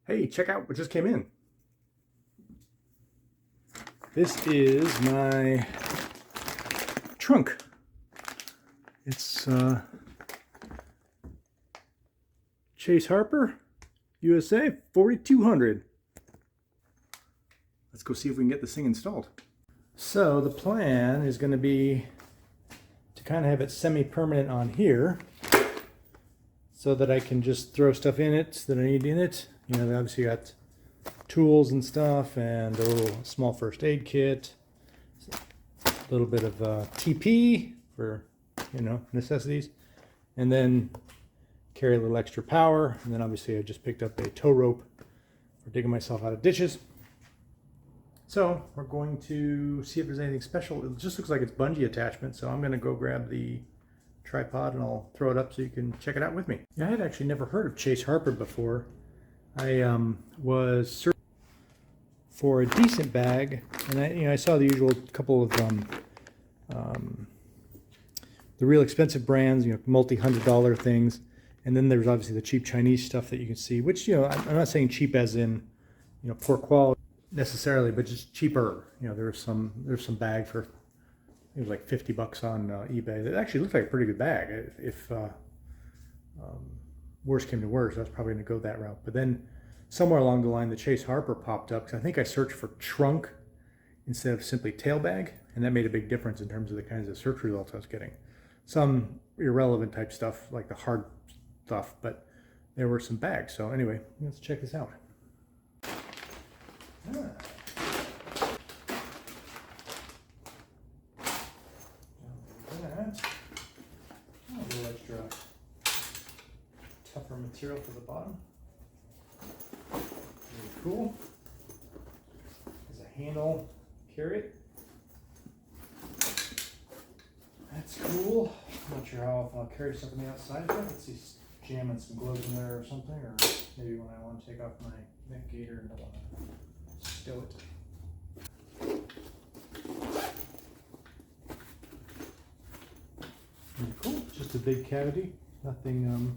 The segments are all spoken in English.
Hey, check out what just came in. This is my trunk. It's Chase Harper, USA, 4200. Let's go see if we can get this thing installed. So the plan is going to be to kind of have it semi-permanent on here so that I can just throw stuff in it that I need in it. You know, they obviously got tools and stuff and a little small first aid kit, a little bit of TP for, you know, necessities, and then carry a little extra power. And then obviously I just picked up a tow rope for digging myself out of ditches. So we're going to see if there's anything special. It just looks like it's bungee attachment, so I'm going to go grab the tripod and I'll throw it up so you can check it out with me. Yeah, I had actually never heard of Chase Harper before. I was searching for a decent bag, and I saw the usual couple of the real expensive brands, multi-$100 things, and then there's obviously the cheap Chinese stuff that you can see, which, I'm not saying cheap as in, poor quality necessarily, but just cheaper. There's some bag for, it was like $50 on eBay. It actually looked like a pretty good bag. If worst came to worst, I was probably going to go that route. But then somewhere along the line, the Chase Harper popped up because I think I searched for trunk instead of simply tail bag, and that made a big difference in terms of the kinds of search results I was getting. Some irrelevant type stuff, like the hard stuff, but there were some bags. So anyway, let's check this out. A little extra tougher material for the bottom. Really cool. There's a handle, carry it. That's cool. I'm not sure how often I'll carry stuff on the outside, but I could see jamming some gloves in there or something, or maybe when I want to take off my neck gaiter and I want to stow it. Really cool. Just a big cavity. Nothing,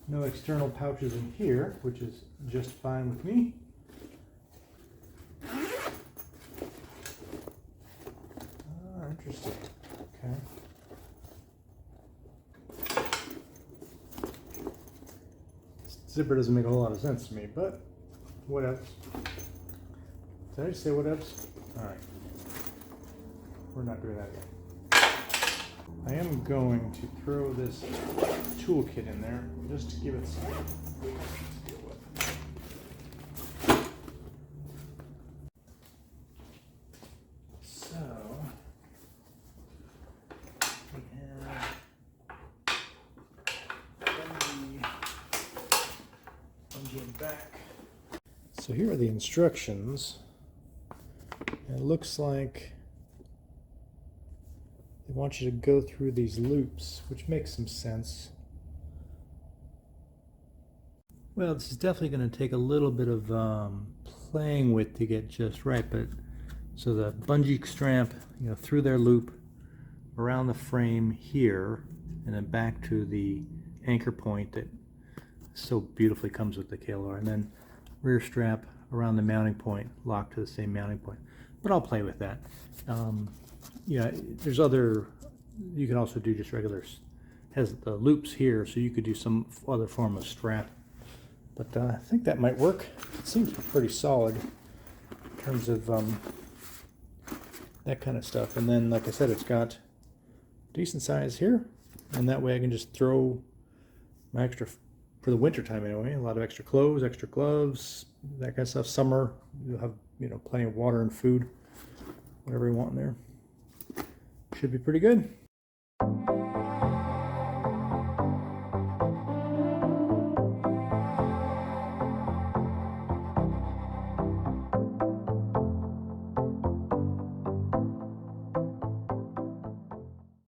no external pouches in here, which is just fine with me. Interesting. Okay. Zipper doesn't make a whole lot of sense to me, but what else? Did I just say what else? Alright. We're not doing that again. I am going to throw this toolkit in there just to give it some to deal with. So we have bungee in back. So here are the instructions. It looks like they want you to go through these loops, which makes some sense. Well, this is definitely going to take a little bit of playing with to get just right, but so the bungee strap, through their loop, around the frame here, and then back to the anchor point that so beautifully comes with the KLR, and then rear strap around the mounting point, locked to the same mounting point. But I'll play with that. Yeah, there's other, you can also do just regular, has the loops here, so you could do some other form of strap. But I think that might work. It seems pretty solid in terms of that kind of stuff. And then, like I said, it's got decent size here, and that way I can just throw my extra, for the winter time anyway, a lot of extra clothes, extra gloves, that kind of stuff. Summer, you'll have, plenty of water and food, whatever you want in there. Should be pretty good.